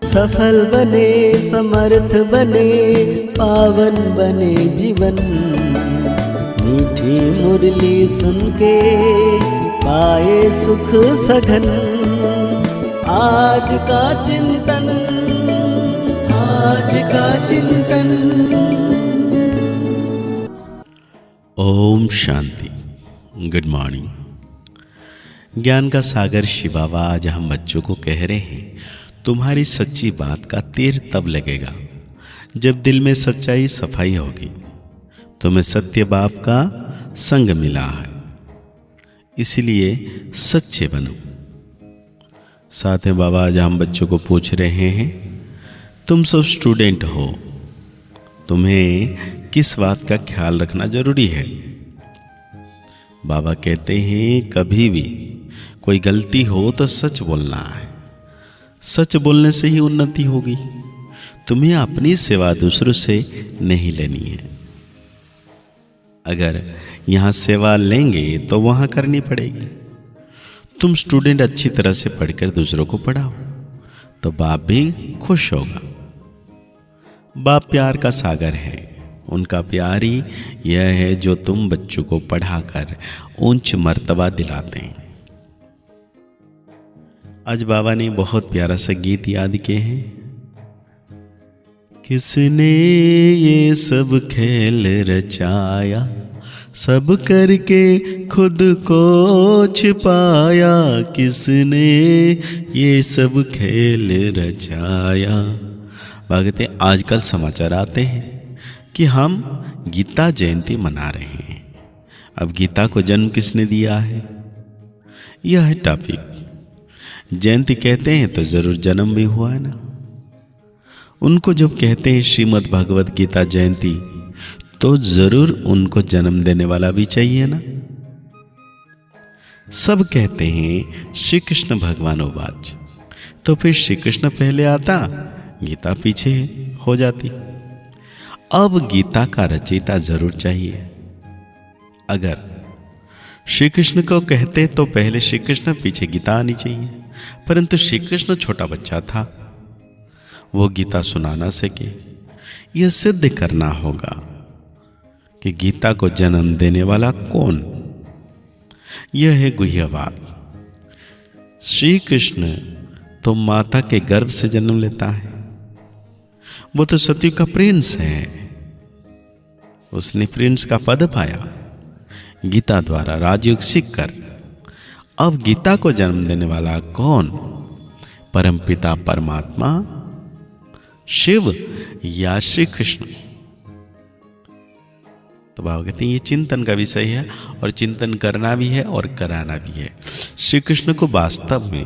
सफल बने, समर्थ बने, पावन बने जीवन। मीठी मुरली सुन के पाए सुख सघन। आज का चिंतन, आज का चिंतन। ओम शांति। Good morning. ज्ञान का सागर शिव बाबा आज हम बच्चों को कह रहे हैं, तुम्हारी सच्ची बात का तीर तब लगेगा जब दिल में सच्चाई सफाई होगी। तुम्हें सत्य बाप का संग मिला है, इसलिए सच्चे बनो। साथ में बाबा आज हम बच्चों को पूछ रहे हैं, तुम सब स्टूडेंट हो, तुम्हें किस बात का ख्याल रखना जरूरी है। बाबा कहते हैं कभी भी कोई गलती हो तो सच बोलना है। सच बोलने से ही उन्नति होगी। तुम्हें अपनी सेवा दूसरों से नहीं लेनी है। अगर यहाँ सेवा लेंगे तो वहाँ करनी पड़ेगी। तुम स्टूडेंट अच्छी तरह से पढ़कर दूसरों को पढ़ाओ तो बाप भी खुश होगा। बाप प्यार का सागर है। उनका प्यार ही यह है जो तुम बच्चों को पढ़ाकर ऊंच मर्तबा दिलाते हैं। आज बाबा ने बहुत प्यारा सा गीत याद किए हैं। किसने ये सब खेल रचाया, सब करके खुद को छिपाया। किसने ये सब खेल रचाया। भागते आजकल समाचार आते हैं कि हम गीता जयंती मना रहे हैं। अब गीता को जन्म किसने दिया है, यह है टॉपिक। जयंती कहते हैं तो जरूर जन्म भी हुआ है ना। उनको जब कहते हैं श्रीमद् भगवत गीता जयंती तो जरूर उनको जन्म देने वाला भी चाहिए ना। सब कहते हैं श्री कृष्ण भगवान उवाच, तो फिर श्री कृष्ण पहले आता, गीता पीछे हो जाती। अब गीता का रचयिता जरूर चाहिए। अगर श्री कृष्ण को कहते तो पहले श्री कृष्ण पीछे गीता आनी चाहिए, परंतु श्री कृष्ण छोटा बच्चा था, वो गीता सुना ना सके। यह सिद्ध करना होगा कि गीता को जन्म देने वाला कौन। यह है गुह्यवाद। श्री कृष्ण तो माता के गर्भ से जन्म लेता है। वो तो सतयुग का प्रिंस है। उसने प्रिंस का पद पाया गीता द्वारा राजयोग सीखकर। अब गीता को जन्म देने वाला कौन, परमपिता परमात्मा शिव या श्री कृष्ण। तो बाबा कहते हैं ये चिंतन का विषय है और चिंतन करना भी है और कराना भी है। श्री कृष्ण को वास्तव में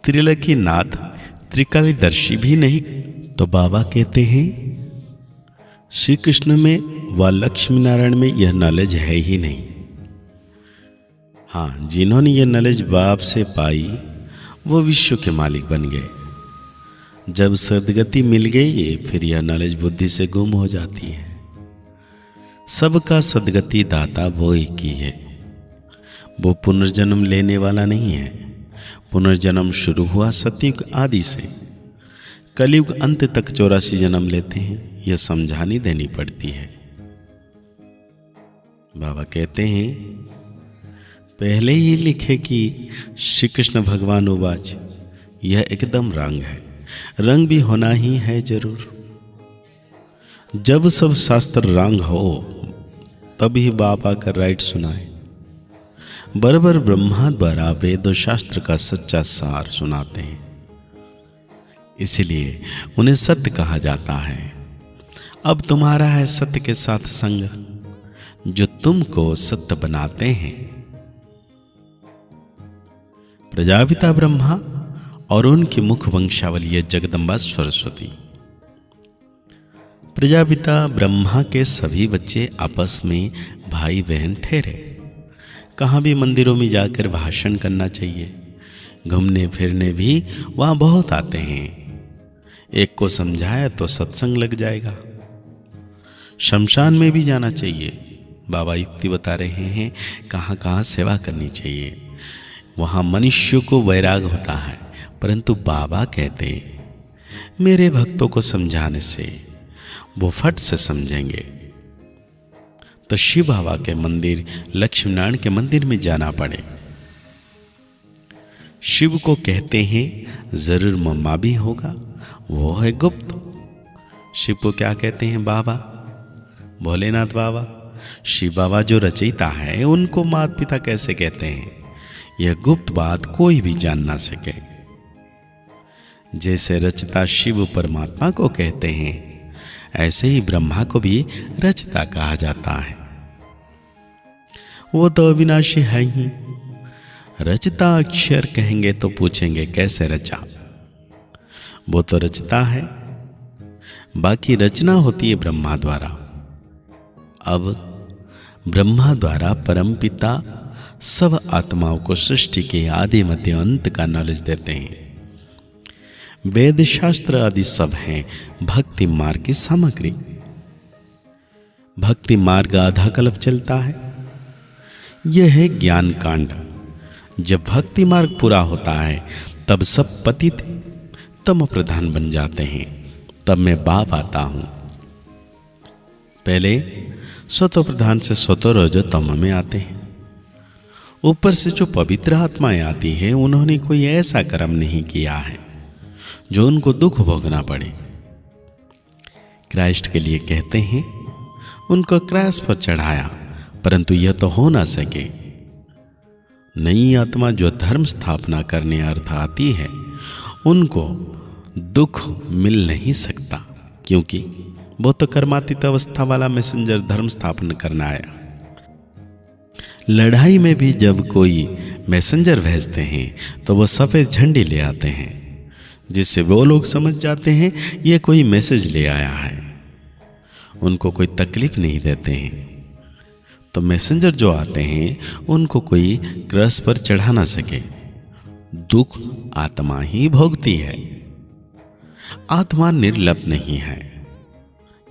त्रिलोकी नाथ त्रिकालदर्शी भी नहीं। तो बाबा कहते हैं श्री कृष्ण में व लक्ष्मी नारायण में यह नॉलेज है ही नहीं। हाँ, जिन्होंने यह नॉलेज बाप से पाई वो विश्व के मालिक बन गए। जब सदगति मिल गई फिर यह नॉलेज बुद्धि से गुम हो जाती है। सबका सदगति दाता वो एक ही है। वो पुनर्जन्म लेने वाला नहीं है। पुनर्जन्म शुरू हुआ सतयुग आदि से, कलयुग अंत तक 84 जन्म लेते हैं। यह समझानी देनी पड़ती है। बाबा कहते हैं पहले ही लिखे कि श्री कृष्ण भगवान उवाच, यह एकदम रंग है। रंग भी होना ही है जरूर। जब सब शास्त्र रंग हो तभी बाप आकर राइट सुनाए। बरबर ब्रह्मा द्वारा वेद शास्त्र का सच्चा सार सुनाते हैं, इसलिए उन्हें सत्य कहा जाता है। अब तुम्हारा है सत्य के साथ संग, जो तुमको सत्य बनाते हैं। प्रजापिता ब्रह्मा और उनकी मुख वंशावली है जगदम्बा सरस्वती। प्रजापिता ब्रह्मा के सभी बच्चे आपस में भाई बहन ठहरे। कहाँ भी मंदिरों में जाकर भाषण करना चाहिए। घूमने फिरने भी वहाँ बहुत आते हैं। एक को समझाया तो सत्संग लग जाएगा। शमशान में भी जाना चाहिए। बाबा युक्ति बता रहे हैं कहाँ कहाँ सेवा करनी चाहिए। वहाँ मनुष्य को वैराग होता है, परंतु बाबा कहते मेरे भक्तों को समझाने से वो फट से समझेंगे। तो शिव बाबा के मंदिर, लक्ष्मी नारायण के मंदिर में जाना पड़े। शिव को कहते हैं जरूर मम्मा भी होगा, वो है गुप्त। शिव को क्या कहते हैं? बाबा, भोलेनाथ बाबा। शिव बाबा जो रचयिता है उनको माता पिता कैसे कहते हैं? यह गुप्त बात कोई भी जान ना सके। जैसे रचता शिव परमात्मा को कहते हैं, ऐसे ही ब्रह्मा को भी रचता कहा जाता है। वो तो अविनाशी है ही। रचता अक्षर कहेंगे तो पूछेंगे कैसे रचा? वो तो रचता है, बाकी रचना होती है ब्रह्मा द्वारा। अब ब्रह्मा द्वारा परमपिता सब आत्माओं को सृष्टि के आदि मध्य अंत का नॉलेज देते हैं। वेद शास्त्र आदि सब हैं भक्ति मार्ग की सामग्री। भक्ति मार्ग आधा कल्प चलता है। यह है ज्ञान कांड। जब भक्ति मार्ग पूरा होता है तब सब पतित तम प्रधान बन जाते हैं। तब मैं बाप आता हूं। पहले स्वतो प्रधान से स्वतो रजो तम में आते हैं। ऊपर से जो पवित्र आत्माएं आती है उन्होंने कोई ऐसा कर्म नहीं किया है जो उनको दुख भोगना पड़े। क्राइस्ट के लिए कहते हैं उनको क्रॉस पर चढ़ाया, परंतु यह तो हो ना सके। नई आत्मा जो धर्म स्थापना करने अर्थ आती है उनको दुख मिल नहीं सकता, क्योंकि वो तो कर्मातीत अवस्था वाला मैसेंजर धर्म स्थापना करना आया। लड़ाई में भी जब कोई मैसेंजर भेजते हैं तो वो सफेद झंडी ले आते हैं, जिससे वो लोग समझ जाते हैं ये कोई मैसेज ले आया है। उनको कोई तकलीफ नहीं देते हैं। तो मैसेंजर जो आते हैं उनको कोई क्रॉस पर चढ़ा ना सके। दुख आत्मा ही भोगती है। आत्मा निर्लभ नहीं है,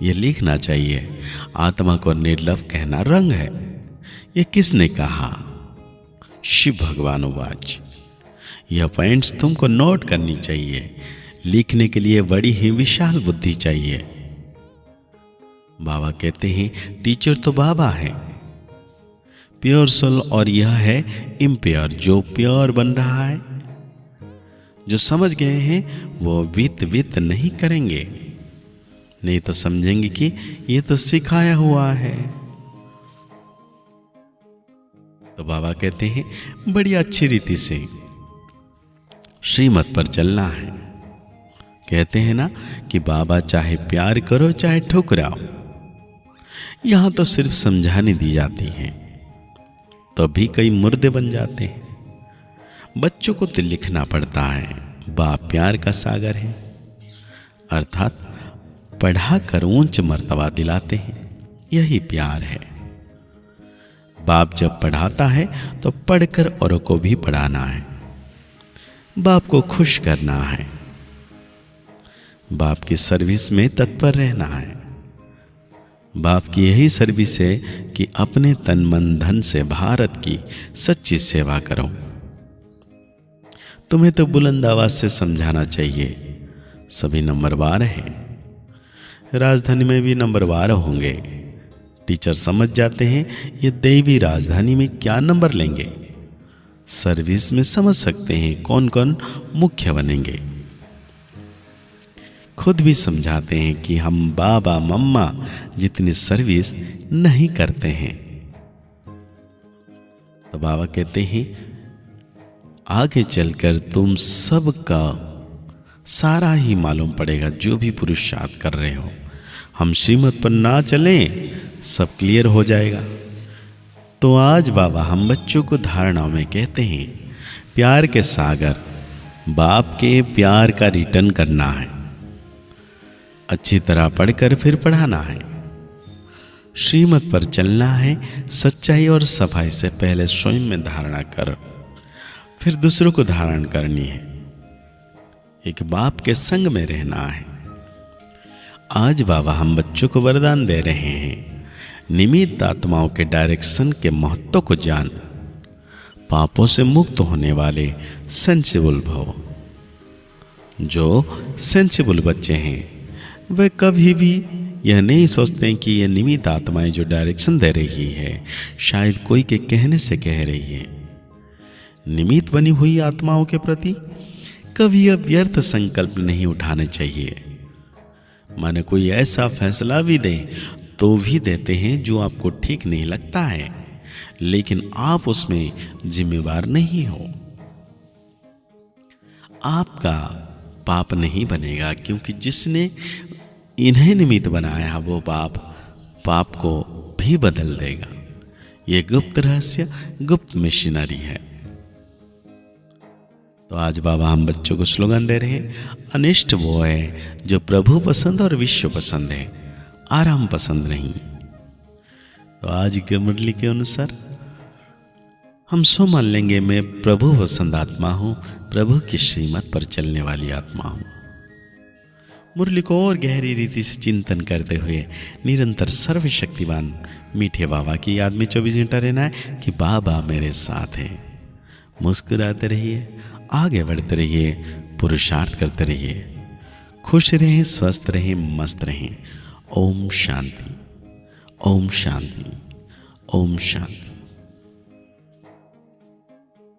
ये लिखना चाहिए। आत्मा को निर्लभ कहना रंग है। ये किसने कहा? शिव भगवान उवाच। यह पॉइंट्स तुमको नोट करनी चाहिए। लिखने के लिए बड़ी ही विशाल बुद्धि चाहिए। बाबा कहते हैं टीचर तो बाबा है, प्योर सोल, और यह है इम्प्योर जो प्योर बन रहा है। जो समझ गए हैं वो वित नहीं करेंगे, नहीं तो समझेंगे कि ये तो सिखाया हुआ है। तो बाबा कहते हैं बड़ी अच्छी रीति से श्रीमत पर चलना है। कहते हैं ना कि बाबा चाहे प्यार करो चाहे ठुकराओ, यहां तो सिर्फ समझाने दी जाती है, तो भी कई मुर्दे बन जाते हैं। बच्चों को तो लिखना पड़ता है बाप प्यार का सागर है, अर्थात पढ़ा कर ऊंच मर्तबा दिलाते हैं, यही प्यार है। बाप जब पढ़ाता है तो पढ़कर औरों को भी पढ़ाना है। बाप को खुश करना है। बाप की सर्विस में तत्पर रहना है। बाप की यही सर्विस है कि अपने तन मन धन से भारत की सच्ची सेवा करो। तुम्हें तो बुलंद आवाज से समझाना चाहिए। सभी नंबरवार हैं, राजधानी में भी नंबरवार होंगे। टीचर समझ जाते हैं ये देवी राजधानी में क्या नंबर लेंगे। सर्विस में समझ सकते हैं कौन कौन मुख्य बनेंगे। खुद भी समझाते हैं कि हम बाबा मम्मा जितनी सर्विस नहीं करते हैं। तो बाबा कहते हैं आगे चलकर तुम सबका सारा ही मालूम पड़ेगा, जो भी पुरुषार्थ कर रहे हो। हम श्रीमत पर ना चलें सब क्लियर हो जाएगा। तो आज बाबा हम बच्चों को धारणाओं में कहते हैं प्यार के सागर, बाप के प्यार का रिटर्न करना है। अच्छी तरह पढ़कर फिर पढ़ाना है। श्रीमत पर चलना है। सच्चाई और सफाई से पहले स्वयं में धारणा कर, फिर दूसरों को धारण करनी है। एक बाप के संग में रहना है। आज बाबा हम बच्चों को वरदान दे रहे हैं निमित्त आत्माओं के डायरेक्शन के महत्व को जान, पापों से मुक्त होने वाले सेंसिबल भव। जो सेंसिबल बच्चे हैं वे कभी भी यह नहीं सोचते कि यह निमित्त आत्माएं जो डायरेक्शन दे रही है शायद कोई के कहने से कह रही है। निमित्त बनी हुई आत्माओं के प्रति कभी व्यर्थ संकल्प नहीं उठाने चाहिए। माने कोई ऐसा फैसला भी दे तो भी देते हैं जो आपको ठीक नहीं लगता है, लेकिन आप उसमें जिम्मेवार नहीं हो। आपका पाप नहीं बनेगा, क्योंकि जिसने इन्हें निमित्त बनाया वो पाप को भी बदल देगा। ये गुप्त रहस्य, गुप्त मिशनरी है। तो आज बाबा हम बच्चों को स्लोगन दे रहे हैं, अनिष्ट वो है जो प्रभु पसंद और विश्व पसंद है, आराम पसंद नहीं। तो आज के मुरली के अनुसार हम सो मान लेंगे, मैं प्रभु पसंद आत्मा हूं, प्रभु की श्रीमत पर चलने वाली आत्मा हूं। मुरली को और गहरी रीति से चिंतन करते हुए निरंतर सर्वशक्तिवान मीठे बाबा की याद में 24 घंटा रहना है कि बाबा मेरे साथ है। मुस्कुराते रहिए, आगे बढ़ते रहिए, पुरुषार्थ करते रहिए, खुश रहें, स्वस्थ रहें, मस्त रहें। ओम शांति, ओम शांति, ओम शांति।